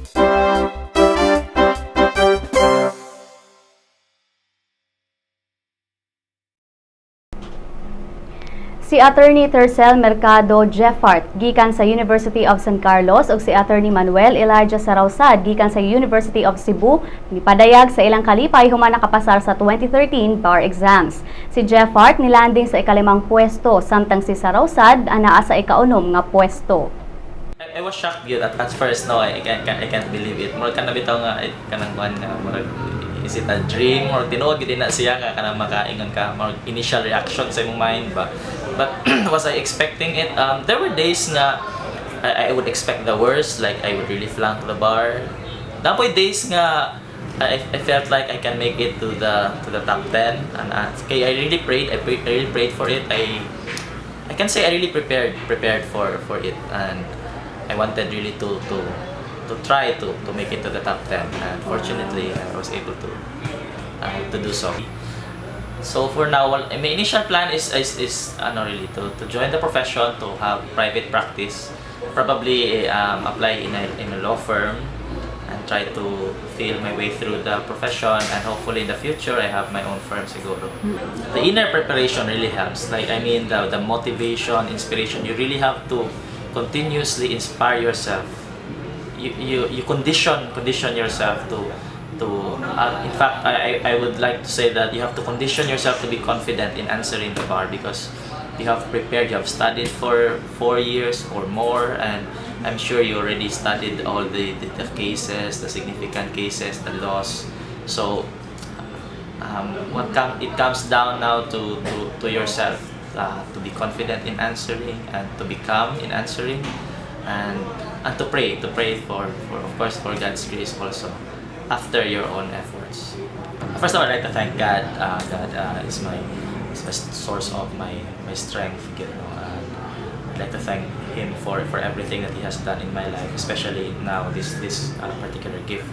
Si Attorney Tercel Mercado Jeffart gikan sa University of San Carlos ug si Attorney Manuel Elijah Sarausad gikan sa University of Cebu nipadayag sa ilang kalipay human nakapasar sa 2013 bar exams. Si Jeffart nilanding sa ikalimang pwesto samtang si Sarausad anaa sa ikaunom nga pwesto. I was shocked yun at first. No, I can't believe it. More ka na bitaw nga kanang kuan nga is it a dream or tinuod gid na siya nga kanang makaingon ka more initial reaction sa imong mind ba. But was I expecting it? There were days nga I would expect the worst, like I would really flunk the bar. Napoy days nga I felt like I can make it to the top 10, and okay, I really prayed. I really prayed for it. I can say I really prepared for it, and I wanted really to try to make it to the top 10, and fortunately I was able to do so. So for now, my initial plan is really to join the profession, to have private practice, probably apply in a law firm and try to feel my way through the profession, and hopefully in the future I have my own firm siguro. The inner preparation really helps. Like I mean the motivation, inspiration, you really have to continuously inspire yourself. You condition yourself to in fact, I would like to say that you have to condition yourself to be confident in answering the bar, because you have prepared, you have studied for 4 years or more, and I'm sure you already studied all the cases, the significant cases, the laws. So it comes down now to yourself, to be confident in answering, and to be calm in answering, and to pray for of course for God's grace also after your own efforts. First of all, I'd like to thank God. God is my source of my strength. You know, I'd like to thank Him for everything that He has done in my life, especially now this particular gift.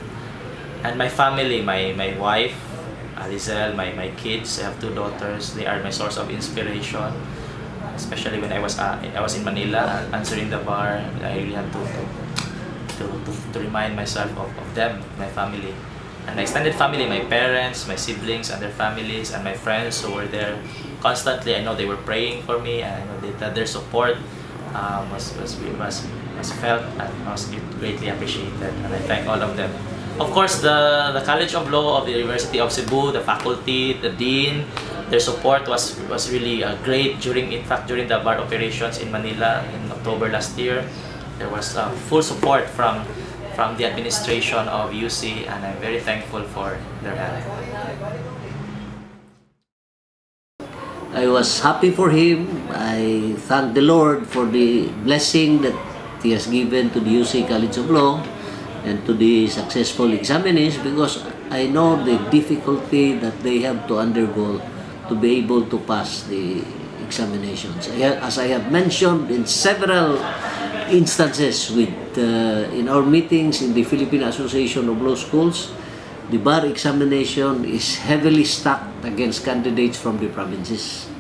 And my family, my wife, Alizel, my kids. I have 2 daughters. They are my source of inspiration. Especially when I was in Manila answering the bar, I really had to remind myself of them, my family, and my extended family, my parents, my siblings and their families, and my friends who were there constantly. I know they were praying for me, and I know that their support was felt and was greatly appreciated, and I thank all of them. Of course, the College of Law of the University of Cebu, the faculty, the dean, their support was really great during the bar operations in Manila in October last year. There was full support from the administration of UC, and I'm very thankful for their help. I was happy for him. I thank the Lord for the blessing that He has given to the UC College of Law and to the successful examinees, because I know the difficulty that they have to undergo to be able to pass the examinations. As I have mentioned in several instances in our meetings in the Philippine Association of Law Schools, the bar examination is heavily stacked against candidates from the provinces.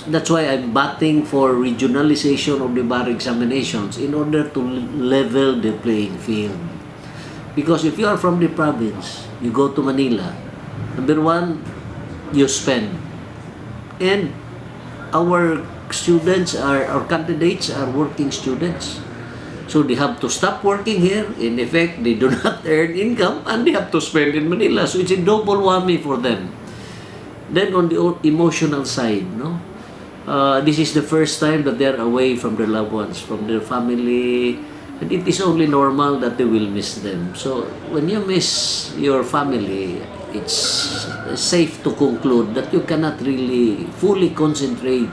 That's why I'm batting for regionalization of the bar examinations in order to level the playing field. Because if you are from the province, you go to Manila, number one, you spend. And our candidates are working students. So they have to stop working here. In effect, they do not earn income, and they have to spend in Manila. So it's a double whammy for them. Then on the emotional side, this is the first time that they're away from their loved ones, from their family, and it is only normal that they will miss them. So when you miss your family, it's safe to conclude that you cannot really fully concentrate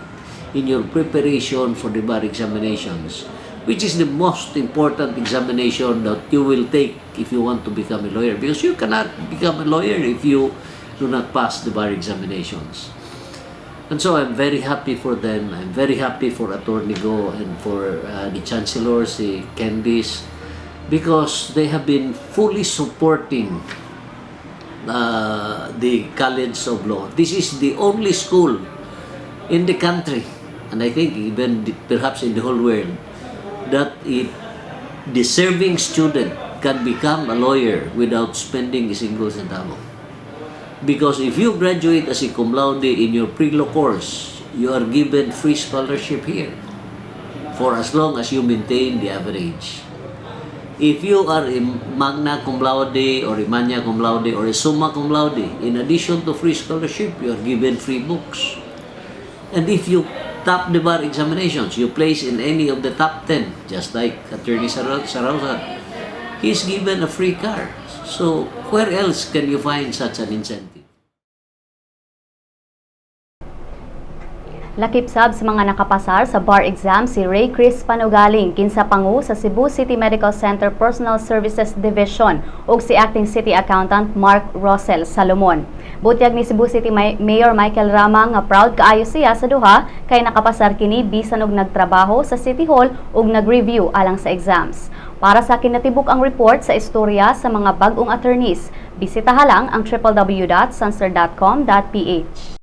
in your preparation for the bar examinations, which is the most important examination that you will take if you want to become a lawyer, because you cannot become a lawyer if you do not pass the bar examinations. And so I'm very happy for them. I'm very happy for Attorney Go and for the chancellors, the Candice, because they have been fully supporting the College of Law. This is the only school in the country, and I think even perhaps in the whole world, that a deserving student can become a lawyer without spending a single centavo. Because if you graduate as a cum laude in your pre-law course, you are given free scholarship here for as long as you maintain the average. If you are a magna cum laude or a magna cum laude or a summa cum laude, in addition to free scholarship, you are given free books. And if you top the bar examinations, you place in any of the top 10, just like Attorney Sarausat, he's given a free car. So where else can you find such an incentive? Lakip sab sa mga nakapasar sa bar exam si Ray Chris Panugaling kinsa pangu sa Cebu City Medical Center Personal Services Division ug si Acting City Accountant Mark Rosel Salomon. Butyag ni Cebu City Mayor Michael Rama nga proud kaayo siya sa duha kay nakapasar kini bisan og nagtrabaho sa City Hall ug nag-review alang sa exams. Para sa kinatibuk ang report sa istorya sa mga bag-ong attorneys, bisitaha lang ang www.sunstar.com.ph.